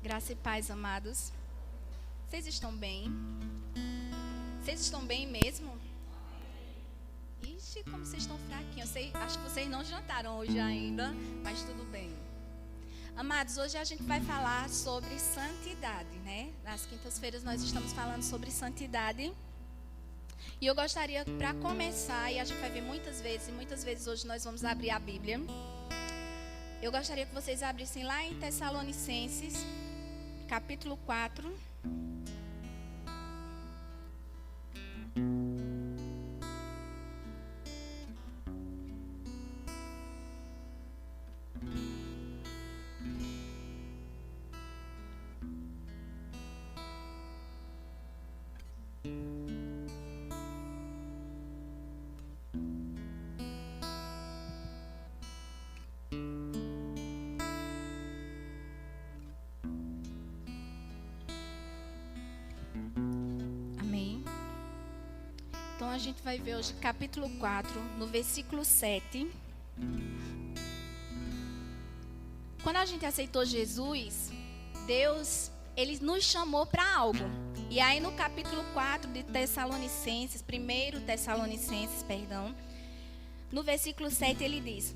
Graça e paz, amados. Vocês estão bem? Vocês estão bem mesmo? Ixi, como vocês estão fraquinhos. Acho que vocês não jantaram hoje ainda, mas tudo bem. Amados, hoje a gente vai falar sobre santidade, né? Nas quintas-feiras nós estamos falando sobre santidade. E eu gostaria, para começar, e a gente vai ver muitas vezes hoje nós vamos abrir a Bíblia. Eu gostaria que vocês abrissem lá em Tessalonicenses, capítulo 4. Então a gente vai ver hoje capítulo 4, no versículo 7. Quando a gente aceitou Jesus, Deus, Ele nos chamou para algo. E aí no capítulo 4 de Tessalonicenses, 1 Tessalonicenses, no versículo 7 ele diz: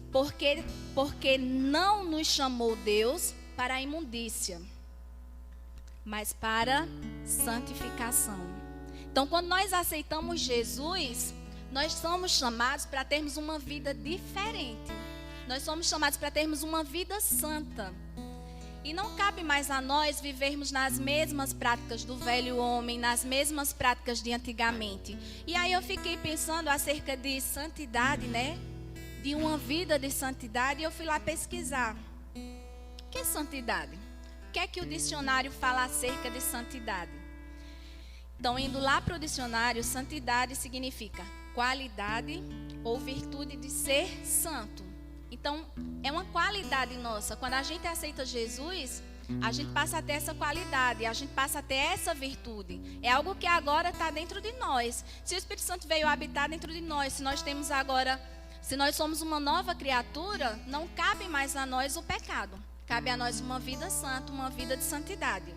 porque não nos chamou Deus para a imundícia, mas para santificação. Então, quando nós aceitamos Jesus, nós somos chamados para termos uma vida diferente. Nós somos chamados para termos uma vida santa. E não cabe mais a nós vivermos nas mesmas práticas do velho homem, nas mesmas práticas de antigamente. E aí eu fiquei pensando acerca de santidade, né? De uma vida de santidade, e eu fui lá pesquisar. O que é santidade? O que é que o dicionário fala acerca de santidade? Então, indo lá para o dicionário, santidade significa qualidade ou virtude de ser santo. Então, é uma qualidade nossa. Quando a gente aceita Jesus, a gente passa a ter essa qualidade, a gente passa a ter essa virtude. É algo que agora está dentro de nós. Se o Espírito Santo veio habitar dentro de nós, se nós somos uma nova criatura, não cabe mais a nós o pecado. Cabe a nós uma vida santa, uma vida de santidade.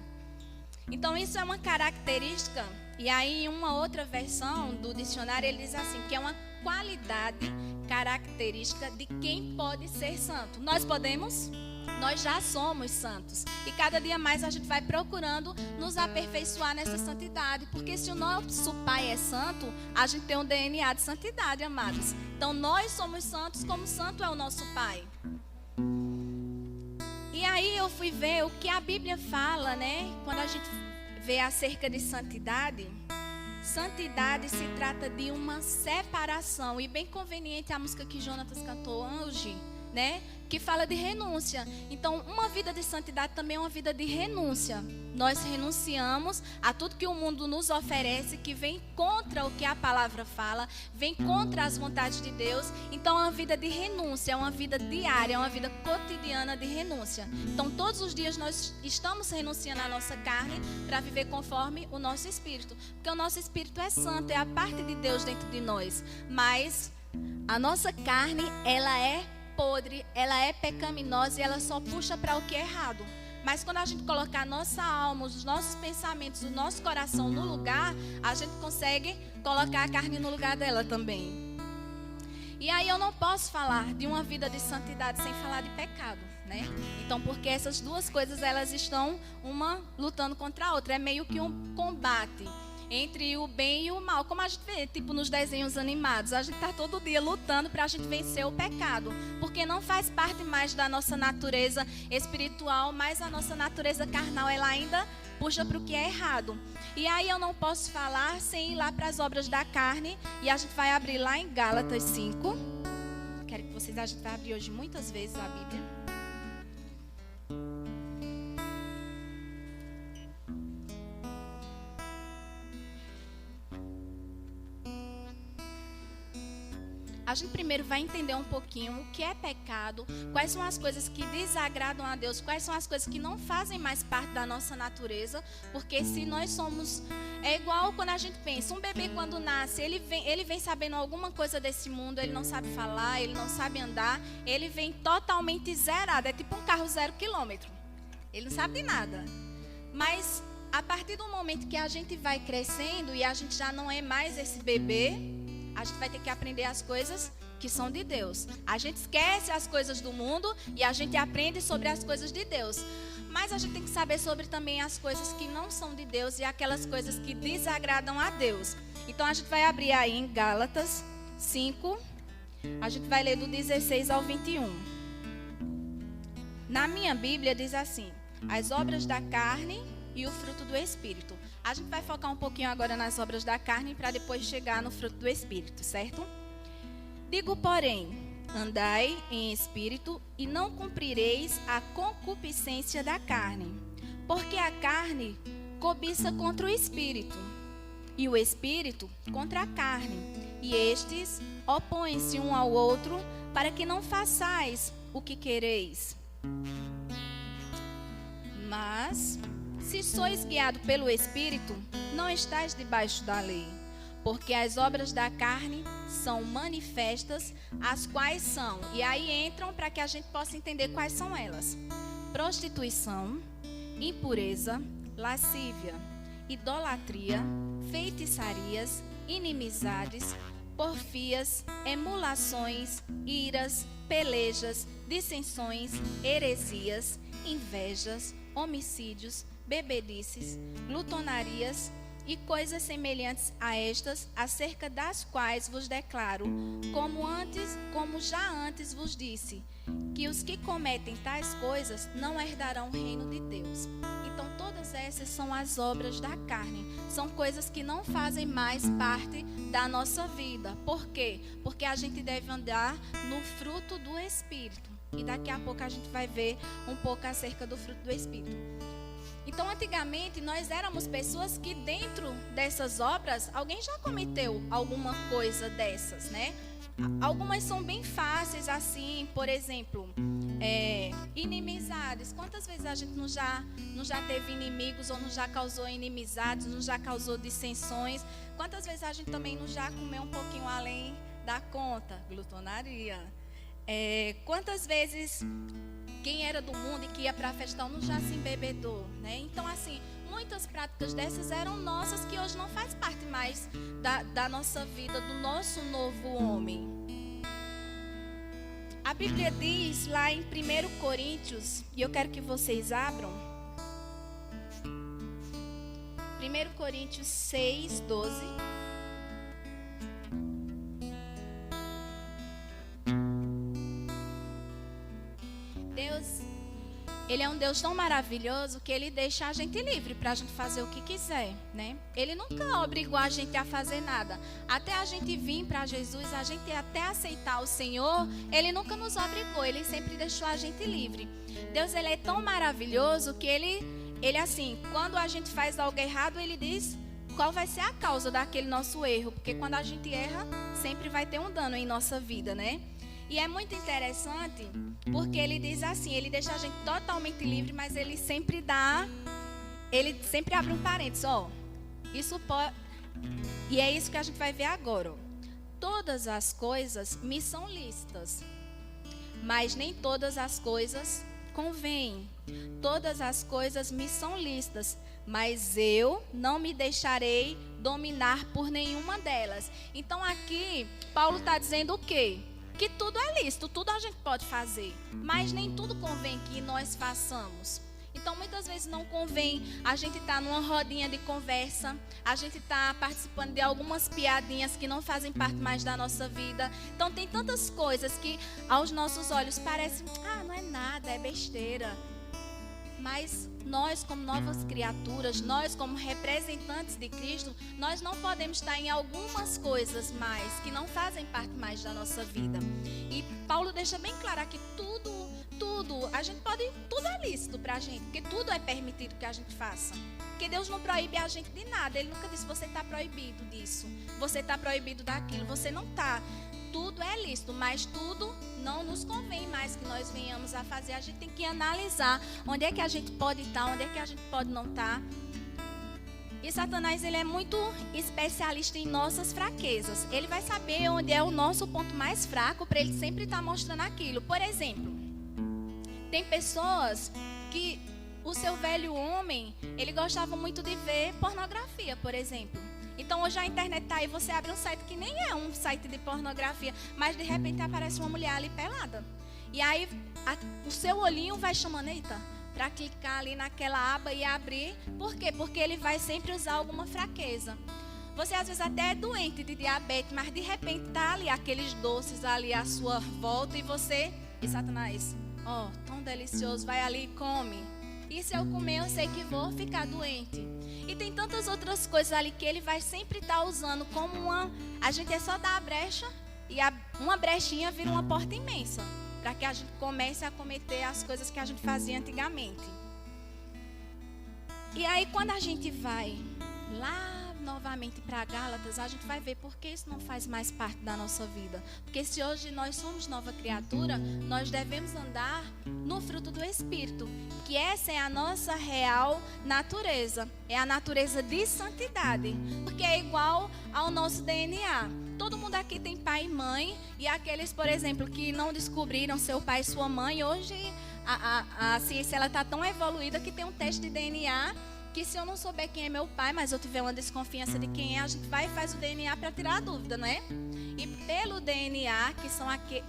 Então, isso é uma característica, e aí em uma outra versão do dicionário ele diz assim, que é uma qualidade característica de quem pode ser santo. Nós podemos? Nós já somos santos. E cada dia mais a gente vai procurando nos aperfeiçoar nessa santidade, porque se o nosso Pai é santo, a gente tem um DNA de santidade, amados. Então, nós somos santos como santo é o nosso Pai. E aí eu fui ver o que a Bíblia fala, né? Quando a gente vê acerca de santidade, santidade se trata de uma separação. E bem conveniente a música que Jonatas cantou hoje, né? Que fala de renúncia. Então, uma vida de santidade também é uma vida de renúncia. Nós renunciamos a tudo que o mundo nos oferece, que vem contra o que a palavra fala, vem contra as vontades de Deus. Então, é uma vida de renúncia, é uma vida diária, é uma vida cotidiana de renúncia. Então, todos os dias nós estamos renunciando à nossa carne para viver conforme o nosso espírito. Porque o nosso espírito é santo, é a parte de Deus dentro de nós. Mas a nossa carne, ela é podre, ela é pecaminosa e ela só puxa para o que é errado. Mas quando a gente colocar a nossa alma, os nossos pensamentos, o nosso coração no lugar, a gente consegue colocar a carne no lugar dela também. E aí eu não posso falar de uma vida de santidade sem falar de pecado, né? Então, porque essas duas coisas, elas estão uma lutando contra a outra. É meio que um combate entre o bem e o mal, como a gente vê, tipo nos desenhos animados. A gente está todo dia lutando para a gente vencer o pecado, porque não faz parte mais da nossa natureza espiritual, mas a nossa natureza carnal, ela ainda puxa para o que é errado. E aí eu não posso falar sem ir lá para as obras da carne, e a gente vai abrir lá em Gálatas 5. Quero que vocês, a gente vai abrir hoje muitas vezes a Bíblia. A gente primeiro vai entender um pouquinho o que é pecado, quais são as coisas que desagradam a Deus, quais são as coisas que não fazem mais parte da nossa natureza, porque se nós somos... É igual quando a gente pensa, um bebê quando nasce, ele vem sabendo alguma coisa desse mundo, ele não sabe falar, ele não sabe andar, ele vem totalmente zerado, é tipo um carro 0 km. Ele não sabe de nada. Mas a partir do momento que a gente vai crescendo e a gente já não é mais esse bebê, a gente vai ter que aprender as coisas que são de Deus. A gente esquece as coisas do mundo e a gente aprende sobre as coisas de Deus. Mas a gente tem que saber sobre também as coisas que não são de Deus e aquelas coisas que desagradam a Deus. Então a gente vai abrir aí em Gálatas 5, a gente vai ler do 16 ao 21. Na minha Bíblia diz assim: as obras da carne e o fruto do Espírito. A gente vai focar um pouquinho agora nas obras da carne para depois chegar no fruto do Espírito, certo? Digo, porém, andai em espírito e não cumprireis a concupiscência da carne, porque a carne cobiça contra o espírito, e o espírito contra a carne, e estes opõem-se um ao outro, para que não façais o que quereis. Mas, se sois guiados pelo espírito, não estáis debaixo da lei. Porque as obras da carne são manifestas, as quais são, e aí entram para que a gente possa entender quais são elas: prostituição, impureza, lascívia, idolatria, feitiçarias, inimizades, porfias, emulações, iras, pelejas, dissensões, heresias, invejas, homicídios, bebedices, glutonarias e coisas semelhantes a estas, acerca das quais vos declaro, como já antes vos disse, que os que cometem tais coisas não herdarão o reino de Deus. Então todas essas são as obras da carne, são coisas que não fazem mais parte da nossa vida. Por quê? Porque a gente deve andar no fruto do Espírito. E daqui a pouco a gente vai ver um pouco acerca do fruto do Espírito. Então, antigamente, nós éramos pessoas que dentro dessas obras, alguém já cometeu alguma coisa dessas, né? Algumas são bem fáceis, assim, por exemplo, inimizades. Quantas vezes a gente não já teve inimigos ou não já causou inimizades, não já causou dissensões? Quantas vezes a gente também não já comeu um pouquinho além da conta? Glutonaria. Quantas vezes quem era do mundo e que ia para a festão não já se embebedou, né? Então, assim, muitas práticas dessas eram nossas que hoje não faz parte mais da nossa vida, do nosso novo homem. A Bíblia diz lá em 1 Coríntios, e eu quero que vocês abram, 1 Coríntios 6, 12. Deus, Ele é um Deus tão maravilhoso que Ele deixa a gente livre para a gente fazer o que quiser, né? Ele nunca obrigou a gente a fazer nada. Até a gente vir para Jesus, a gente até aceitar o Senhor, Ele nunca nos obrigou, Ele sempre deixou a gente livre. Deus, Ele é tão maravilhoso que Ele assim, quando a gente faz algo errado, Ele diz qual vai ser a causa daquele nosso erro. Porque quando a gente erra, sempre vai ter um dano em nossa vida, né? E é muito interessante, porque ele diz assim, ele deixa a gente totalmente livre, mas ele sempre abre um parênteses, ó. Isso pode, e é isso que a gente vai ver agora, ó. Todas as coisas me são lícitas, mas nem todas as coisas convêm. Todas as coisas me são lícitas, mas eu não me deixarei dominar por nenhuma delas. Então aqui, Paulo está dizendo o quê? Que tudo é lícito, tudo a gente pode fazer, mas nem tudo convém que nós façamos. Então, muitas vezes não convém a gente estar numa rodinha de conversa, a gente estar participando de algumas piadinhas que não fazem parte mais da nossa vida. Então, tem tantas coisas que aos nossos olhos parecem, não é nada, é besteira. Mas nós, como novas criaturas, nós, como representantes de Cristo, nós não podemos estar em algumas coisas mais que não fazem parte mais da nossa vida. E Paulo deixa bem claro que tudo, a gente pode, tudo é lícito pra gente, porque tudo é permitido que a gente faça. Porque Deus não proíbe a gente de nada. Ele nunca disse, você está proibido disso, você está proibido daquilo, você não está. Tudo é lícito, mas tudo não nos convém mais que nós venhamos a fazer. A gente tem que analisar onde é que a gente pode estar, onde é que a gente pode não estar. E Satanás, ele é muito especialista em nossas fraquezas. Ele vai saber onde é o nosso ponto mais fraco para ele sempre estar mostrando aquilo. Por exemplo, tem pessoas que O seu velho homem, ele gostava muito de ver pornografia, por exemplo. Então hoje a internet tá aí, você abre um site que nem é um site de pornografia, mas de repente aparece uma mulher ali pelada. E aí o seu olhinho vai chamando, eita, para clicar ali naquela aba e abrir. Por quê? Porque ele vai sempre usar alguma fraqueza. Você às vezes até é doente de diabetes, mas de repente tá ali aqueles doces ali à sua volta e você, e Satanás, ó, tão delicioso, vai ali e come. E se eu comer, eu sei que vou ficar doente. E tem tantas outras coisas ali que ele vai sempre estar usando como uma... A gente é só dar a brecha e uma brechinha vira uma porta imensa. Para que a gente comece a cometer as coisas que a gente fazia antigamente. E aí quando a gente vai lá novamente para Gálatas, a gente vai ver por que isso não faz mais parte da nossa vida. Porque se hoje nós somos nova criatura, nós devemos andar no fruto do Espírito, que essa é a nossa real natureza. É a natureza de santidade, porque é igual ao nosso DNA. Todo mundo aqui tem pai e mãe, e aqueles, por exemplo, que não descobriram seu pai e sua mãe, hoje a ciência está tão evoluída que tem um teste de DNA, que se eu não souber quem é meu pai, mas eu tiver uma desconfiança de quem é, a gente vai e faz o DNA para tirar a dúvida, não é? E pelo DNA,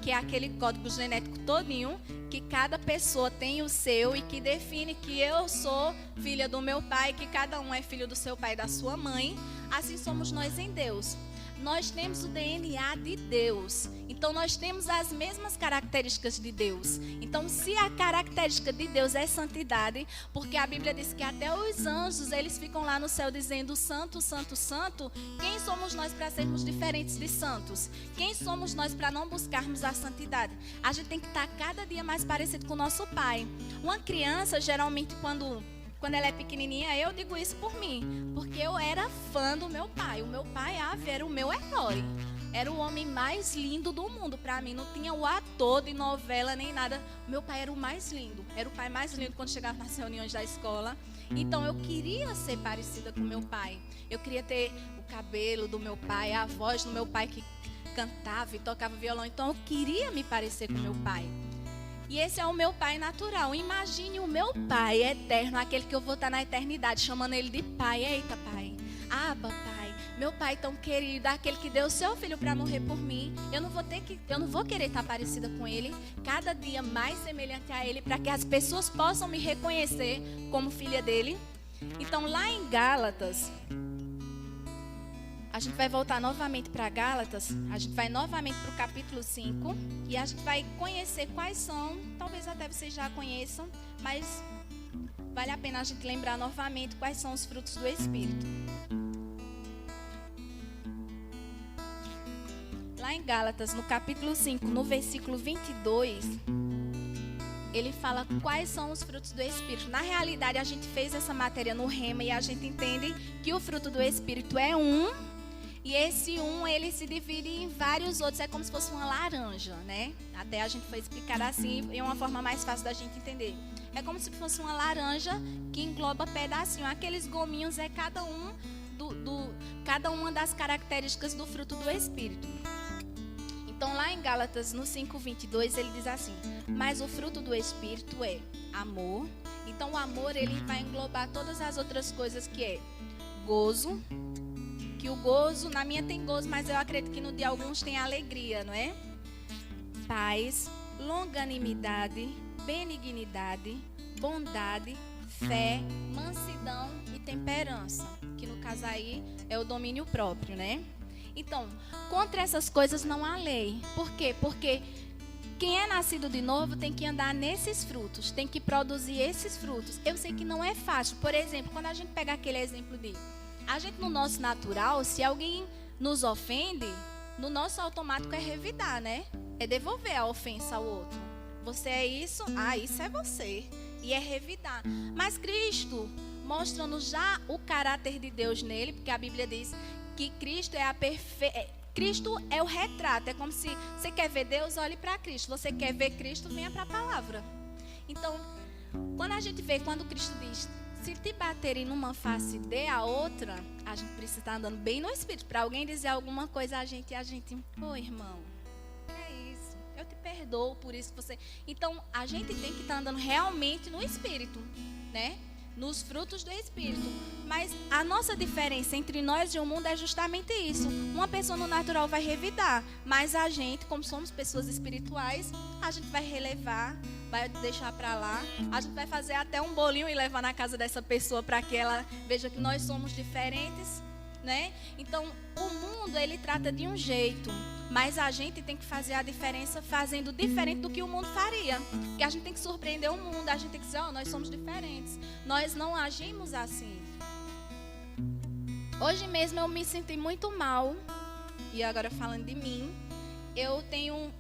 que é aquele código genético todinho, que cada pessoa tem o seu e que define que eu sou filha do meu pai, que cada um é filho do seu pai e da sua mãe, assim somos nós em Deus. Nós temos o DNA de Deus. Então nós temos as mesmas características de Deus. Então se a característica de Deus é santidade, porque a Bíblia diz que até os anjos, eles ficam lá no céu dizendo santo, santo, santo. Quem somos nós para sermos diferentes de santos? Quem somos nós para não buscarmos a santidade? A gente tem que estar cada dia mais parecido com o nosso pai. Uma criança, geralmente quando ela é pequenininha, eu digo isso por mim, porque eu era fã do meu pai. O meu pai, era o meu herói. Era o homem mais lindo do mundo para mim. Não tinha o ator de novela nem nada. Meu pai era o mais lindo. Era o pai mais lindo quando chegava nas reuniões da escola. Então eu queria ser parecida com meu pai. Eu queria ter o cabelo do meu pai, a voz do meu pai que cantava e tocava violão. Então eu queria me parecer com meu pai. E esse é o meu pai natural. Imagine o meu pai eterno, aquele que eu vou estar na eternidade, chamando ele de pai. Eita, pai. Abba, pai. Meu pai tão querido, aquele que deu o seu filho para morrer por mim. Eu não vou querer estar parecida com ele. Cada dia mais semelhante a ele, para que as pessoas possam me reconhecer como filha dele. Então, lá em Gálatas, a gente vai voltar novamente para Gálatas, a gente vai novamente para o capítulo 5 e a gente vai conhecer quais são, talvez até vocês já conheçam, mas vale a pena a gente lembrar novamente quais são os frutos do Espírito. Lá em Gálatas, no capítulo 5, no versículo 22, ele fala quais são os frutos do Espírito. Na realidade, a gente fez essa matéria no Rema e a gente entende que o fruto do Espírito é um. E esse ele se divide em vários outros. É como se fosse uma laranja, né? Até a gente foi explicar assim, em uma forma mais fácil da gente entender. É como se fosse uma laranja que engloba pedacinho. Aqueles gominhos é cada uma das características do fruto do Espírito. Então, lá em Gálatas, no 5:22, ele diz assim: mas o fruto do Espírito é amor. Então, o amor, ele vai englobar todas as outras coisas, que é gozo. Que o gozo, na minha tem gozo, mas eu acredito que no de alguns tem alegria, não é? Paz, longanimidade, benignidade, bondade, fé, mansidão e temperança. Que no caso aí é o domínio próprio, né? Então, contra essas coisas não há lei. Por quê? Porque quem é nascido de novo tem que andar nesses frutos, tem que produzir esses frutos. Eu sei que não é fácil. Por exemplo, quando a gente pega aquele exemplo de... A gente, no nosso natural, se alguém nos ofende, no nosso automático é revidar, né? É devolver a ofensa ao outro. Você é isso? Ah, isso é você. E é revidar. Mas Cristo, mostrando já o caráter de Deus nele, porque a Bíblia diz que Cristo é Cristo é o retrato. É como se você quer ver Deus, olhe para Cristo. Você quer ver Cristo, venha para a palavra. Então, quando a gente vê, quando Cristo diz... Se te baterem numa face, dê a outra, a gente precisa estar andando bem no Espírito. Para alguém dizer alguma coisa a gente, ô irmão, é isso, eu te perdoo. perdoou, por isso que você... Então, a gente tem que estar andando realmente no Espírito, né? Nos frutos do Espírito. Mas a nossa diferença entre nós e o mundo é justamente isso. Uma pessoa no natural vai revidar, mas a gente, como somos pessoas espirituais, a gente vai relevar, vai deixar para lá. A gente vai fazer até um bolinho e levar na casa dessa pessoa para que ela veja que nós somos diferentes, né? Então, o mundo, ele trata de um jeito, mas a gente tem que fazer a diferença fazendo diferente do que o mundo faria. Porque a gente tem que surpreender o mundo, a gente tem que dizer, nós somos diferentes. Nós não agimos assim. Hoje mesmo eu me senti muito mal, e agora falando de mim, eu tenho...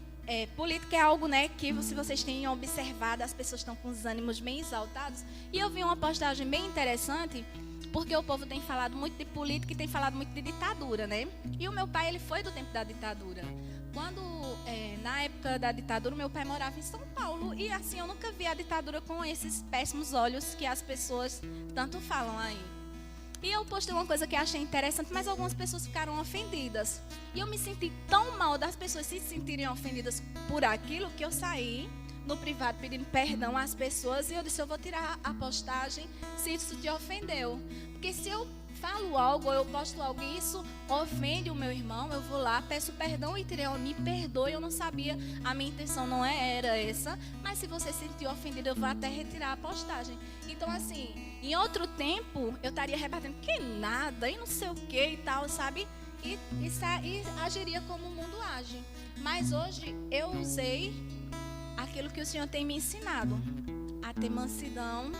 política é algo, né, que se vocês têm observado, as pessoas estão com os ânimos bem exaltados. E eu vi uma postagem bem interessante, porque o povo tem falado muito de política e tem falado muito de ditadura, né? E o meu pai, ele foi do tempo da ditadura. Quando, na época da ditadura, meu pai morava em São Paulo. E assim, eu nunca vi a ditadura com esses péssimos olhos que as pessoas tanto falam aí. E eu postei uma coisa que achei interessante, mas algumas pessoas ficaram ofendidas. E eu me senti tão mal das pessoas se sentirem ofendidas por aquilo, que eu saí no privado pedindo perdão às pessoas. E eu disse, eu vou tirar a postagem se isso te ofendeu. Porque se eu falo algo, ou eu posto algo e isso ofende o meu irmão, eu vou lá, peço perdão e me perdoe, eu não sabia, a minha intenção não era essa, mas se você se sentir ofendido, eu vou até retirar a postagem. Então, assim, em outro tempo, eu estaria rebatendo, que nada, e não sei o que e tal, sabe? E agiria como o mundo age. Mas hoje, eu usei aquilo que o Senhor tem me ensinado, a ter mansidão,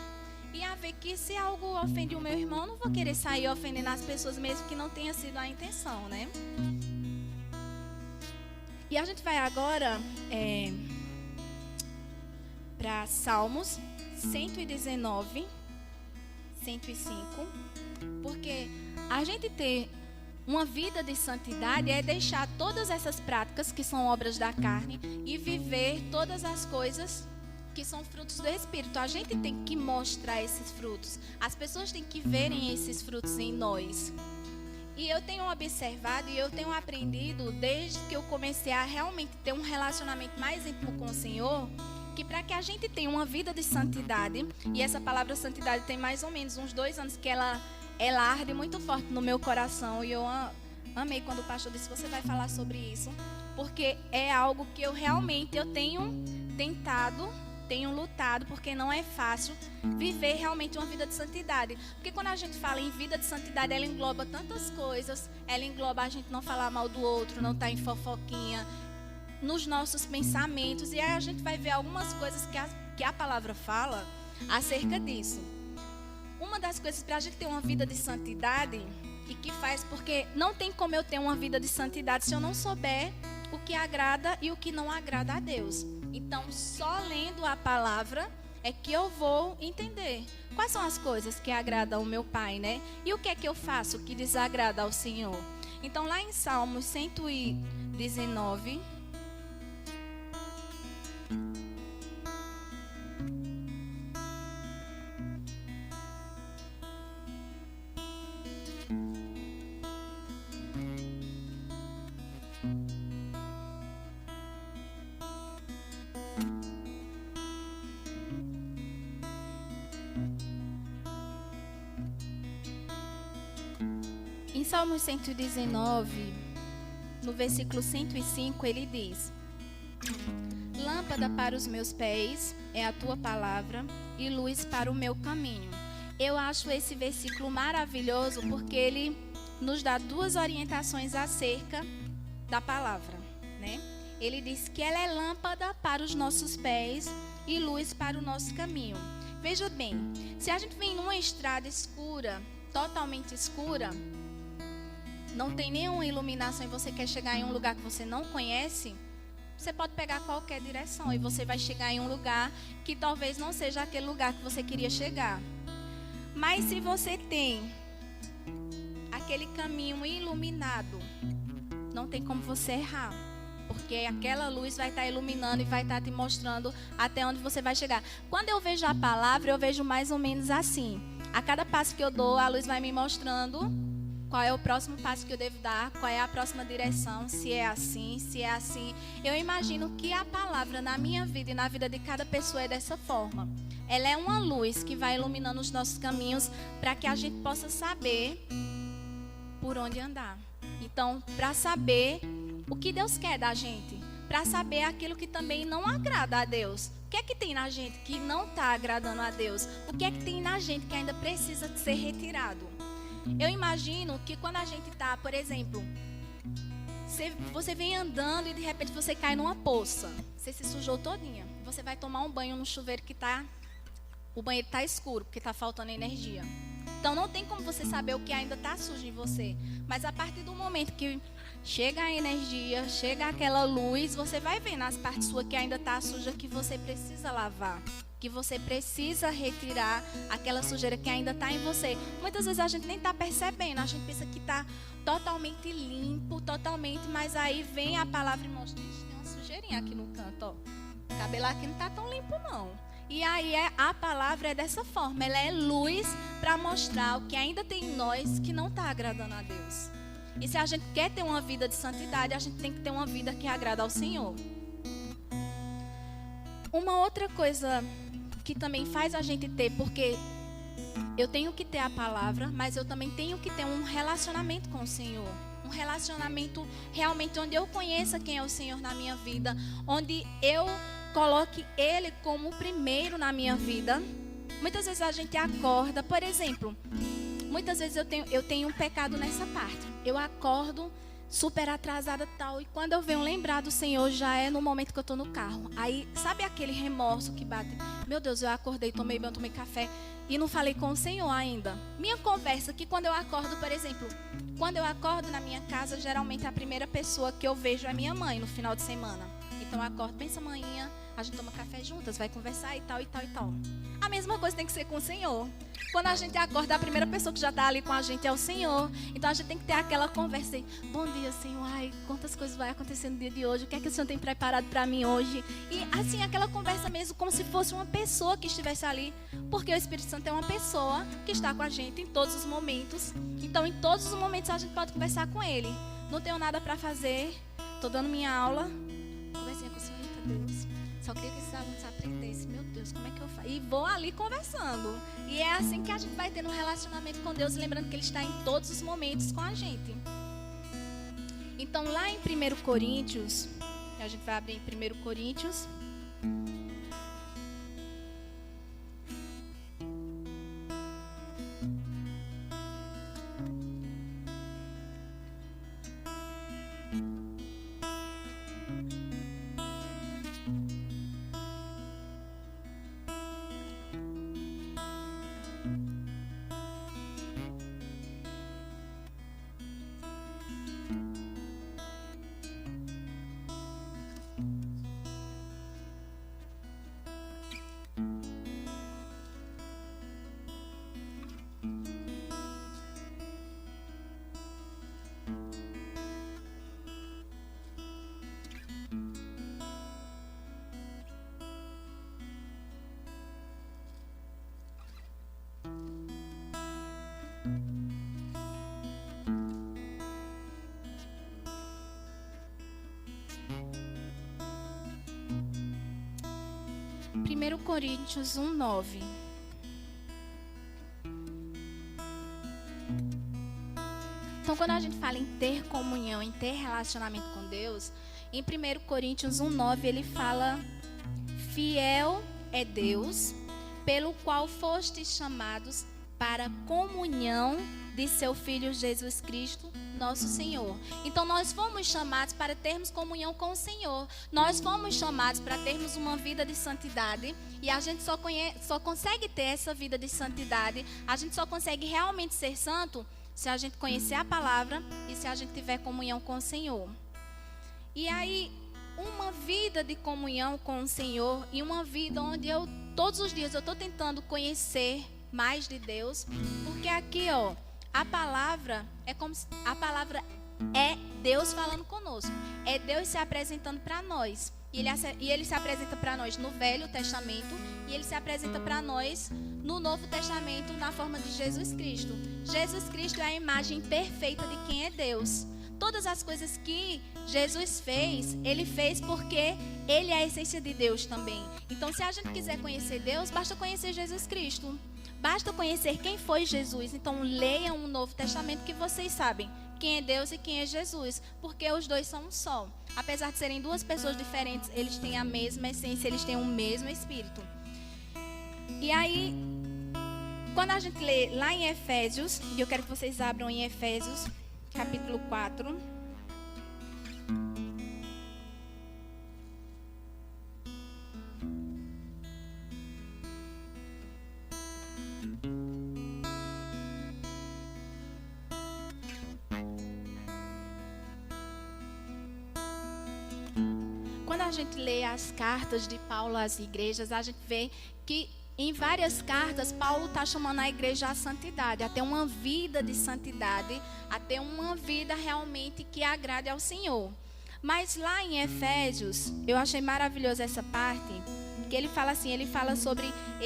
e a ver que se algo ofende o meu irmão, eu não vou querer sair ofendendo as pessoas mesmo que não tenha sido a intenção, né? E a gente vai agora para Salmos 119, 105, porque a gente ter uma vida de santidade é deixar todas essas práticas que são obras da carne e viver todas as coisas que são frutos do Espírito. A gente tem que mostrar esses frutos. As pessoas têm que verem esses frutos em nós. E eu tenho observado e eu tenho aprendido desde que eu comecei a realmente ter um relacionamento mais íntimo com o Senhor, que para que a gente tenha uma vida de santidade, e essa palavra santidade tem mais ou menos uns 2 anos que ela arde muito forte no meu coração, e eu amei quando o pastor disse, você vai falar sobre isso, porque é algo que eu realmente tenho tentado, tenho lutado, porque não é fácil viver realmente uma vida de santidade. Porque quando a gente fala em vida de santidade, ela engloba tantas coisas, ela engloba a gente não falar mal do outro, não estar em fofoquinha, nos nossos pensamentos, e aí a gente vai ver algumas coisas que a palavra fala acerca disso. Uma das coisas para a gente ter uma vida de santidade, e que faz, porque não tem como eu ter uma vida de santidade se eu não souber o que agrada e o que não agrada a Deus. Então, só lendo a palavra é que eu vou entender quais são as coisas que agradam ao meu Pai, né? E o que é que eu faço que desagrada ao Senhor. Então, lá em Salmos 119... Em Salmos 119, no versículo 105, ele diz: lâmpada para os meus pés é a tua palavra e luz para o meu caminho. Eu acho esse versículo maravilhoso porque ele nos dá 2 orientações acerca da palavra, né? Ele diz que ela é lâmpada para os nossos pés e luz para o nosso caminho. Veja bem, se a gente vem numa estrada escura, totalmente escura, não tem nenhuma iluminação e você quer chegar em um lugar que você não conhece, você pode pegar qualquer direção e você vai chegar em um lugar que talvez não seja aquele lugar que você queria chegar. Mas se você tem aquele caminho iluminado, não tem como você errar, porque aquela luz vai estar iluminando e vai estar te mostrando até onde você vai chegar. Quando eu vejo a palavra, eu vejo mais ou menos assim: a cada passo que eu dou, a luz vai me mostrando qual é o próximo passo que eu devo dar, qual é a próxima direção, se é assim, se é assim. Eu imagino que a palavra na minha vida e na vida de cada pessoa é dessa forma. Ela é uma luz que vai iluminando os nossos caminhos para que a gente possa saber por onde andar. Então, para saber o que Deus quer da gente, para saber aquilo que também não agrada a Deus. O que é que tem na gente que não está agradando a Deus? O que é que tem na gente que ainda precisa de ser retirado? Eu imagino que quando a gente está, por exemplo, você vem andando e de repente você cai numa poça. Você se sujou todinha. Você vai tomar um banho no chuveiro o banheiro está escuro porque está faltando energia. Então não tem como você saber o que ainda está sujo em você. Mas a partir do momento que chega a energia, chega aquela luz, você vai ver nas partes suas que ainda está suja, que você precisa lavar, que você precisa retirar aquela sujeira que ainda está em você. Muitas vezes a gente nem está percebendo, a gente pensa que está totalmente limpo, mas aí vem a palavra e mostra, tem uma sujeirinha aqui no canto, ó. O cabelo aqui não está tão limpo não. E aí a palavra é dessa forma, ela é luz para mostrar o que ainda tem em nós que não está agradando a Deus. E se a gente quer ter uma vida de santidade, a gente tem que ter uma vida que agrada ao Senhor. Uma outra coisa que também faz a gente ter, porque eu tenho que ter a palavra, mas eu também tenho que ter um relacionamento com o Senhor. Um relacionamento realmente onde eu conheça quem é o Senhor na minha vida, onde eu coloque Ele como o primeiro na minha vida. Muitas vezes a gente acorda, por exemplo, muitas vezes eu tenho um pecado nessa parte. Eu acordo super atrasada tal, e quando eu venho lembrar do Senhor, já é no momento que eu estou no carro. Aí, sabe aquele remorso que bate? Meu Deus, eu acordei, tomei banho, tomei café e não falei com o Senhor ainda. Minha conversa que quando eu acordo, por exemplo, quando eu acordo na minha casa, geralmente a primeira pessoa que eu vejo é minha mãe no final de semana. Então eu acordo, pensa manhã, a gente toma café juntas, vai conversar e tal, e tal, e tal. A mesma coisa tem que ser com o Senhor. Quando a gente acorda, a primeira pessoa que já está ali com a gente é o Senhor. Então a gente tem que ter aquela conversa. Bom dia, Senhor. Ai, quantas coisas vai acontecer no dia de hoje? O que é que o Senhor tem preparado para mim hoje? E assim, aquela conversa mesmo, como se fosse uma pessoa que estivesse ali. Porque o Espírito Santo é uma pessoa que está com a gente em todos os momentos. Então, em todos os momentos a gente pode conversar com Ele. Não tenho nada para fazer. Estou dando minha aula. Conversinha com o Senhor, eita Deus. Só queria que esses alunos aprendessem. Meu Deus, como é que eu faço? E vou ali conversando. E é assim que a gente vai tendo um relacionamento com Deus, lembrando que Ele está em todos os momentos com a gente. Então, lá em 1 Coríntios, a gente vai abrir em 1 Coríntios. Primeiro Coríntios 1:9. Então, quando a gente fala em ter comunhão, em ter relacionamento com Deus, em 1 Coríntios 1:9 ele fala: fiel é Deus, pelo qual fostes chamados para a comunhão de seu Filho Jesus Cristo, nosso Senhor. Então nós fomos chamados para termos comunhão com o Senhor. Nós fomos chamados para termos uma vida de santidade. E a gente só consegue ter essa vida de santidade. A gente só consegue realmente ser santo se a gente conhecer a palavra e se a gente tiver comunhão com o Senhor. E aí, uma vida de comunhão com o Senhor e uma vida onde todos os dias eu estou tentando conhecer mais de Deus. Porque aqui, ó, a palavra é Deus falando conosco. É Deus se apresentando para nós. e ele se apresenta para nós no Velho Testamento, e ele se apresenta para nós no Novo Testamento na forma de Jesus Cristo. Jesus Cristo é a imagem perfeita de quem é Deus. Todas as coisas que Jesus fez, ele fez porque ele é a essência de Deus também. Então, se a gente quiser conhecer Deus, basta conhecer Jesus Cristo. Basta conhecer quem foi Jesus. Então, leiam o Novo Testamento que vocês sabem quem é Deus e quem é Jesus, porque os dois são um só. Apesar de serem duas pessoas diferentes, eles têm a mesma essência, eles têm o mesmo Espírito. E aí, quando a gente lê lá em Efésios, e eu quero que vocês abram em Efésios, capítulo 4. Quando a gente lê as cartas de Paulo às igrejas, a gente vê que em várias cartas, Paulo está chamando a igreja à santidade, a ter uma vida de santidade, a ter uma vida realmente que agrade ao Senhor. Mas lá em Efésios, eu achei maravilhosa essa parte, que ele fala assim, ele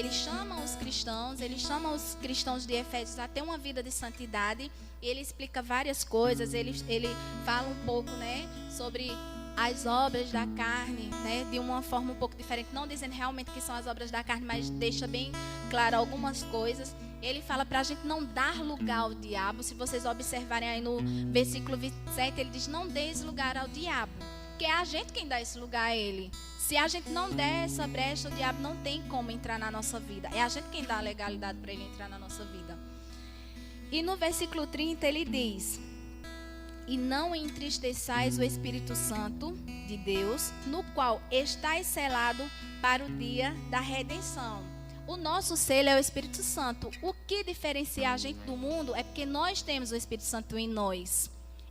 chama os cristãos de Efésios a ter uma vida de santidade, e ele explica várias coisas, ele fala um pouco, né, sobre as obras da carne, né, de uma forma um pouco diferente, não dizendo realmente que são as obras da carne, mas deixa bem claro algumas coisas. Ele fala para a gente não dar lugar ao diabo. Se vocês observarem aí no versículo 27, ele diz: não deis lugar ao diabo, que é a gente quem dá esse lugar a ele. Se a gente não der essa brecha, o diabo não tem como entrar na nossa vida. É a gente quem dá a legalidade para ele entrar na nossa vida. E no versículo 30 ele diz: e não entristeçais o Espírito Santo de Deus, no qual estáis selado para o dia da redenção. O nosso selo é o Espírito Santo. O que diferencia a gente do mundo é porque nós temos o Espírito Santo em nós.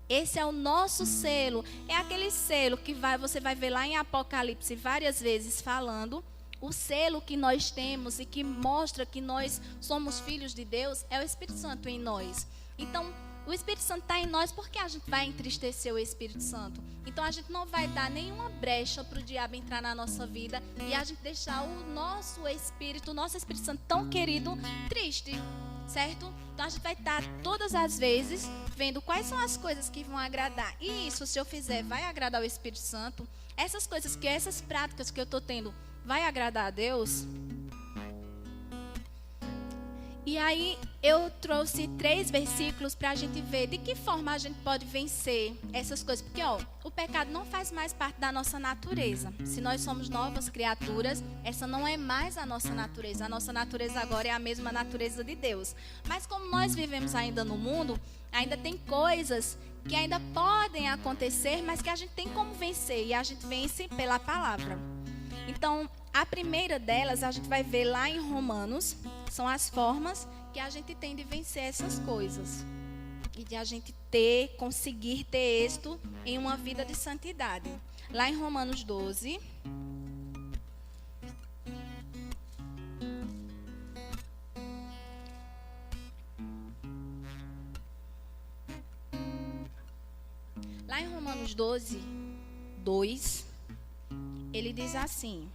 Esse é o nosso selo. É aquele selo que você vai ver lá em Apocalipse várias vezes falando. O selo que nós temos e que mostra que nós somos filhos de Deus é o Espírito Santo em nós. Então, o Espírito Santo está em nós, porque a gente vai entristecer o Espírito Santo. Então a gente não vai dar nenhuma brecha para o diabo entrar na nossa vida e a gente deixar o nosso Espírito Santo tão querido, triste, certo? Então a gente vai estar todas as vezes vendo quais são as coisas que vão agradar. E isso, se eu fizer, vai agradar o Espírito Santo. Essas práticas que eu estou tendo, vai agradar a Deus? E aí eu trouxe 3 versículos para a gente ver de que forma a gente pode vencer essas coisas. Porque o pecado não faz mais parte da nossa natureza. Se nós somos novas criaturas, essa não é mais a nossa natureza. A nossa natureza agora é a mesma natureza de Deus. Mas como nós vivemos ainda no mundo, ainda tem coisas que ainda podem acontecer, mas que a gente tem como vencer. E a gente vence pela palavra. Então, a primeira delas, a gente vai ver lá em Romanos, são as formas que a gente tem de vencer essas coisas. E de a gente conseguir ter êxito em uma vida de santidade. Lá em Romanos 12. Lá em Romanos 12, 2, ele diz assim: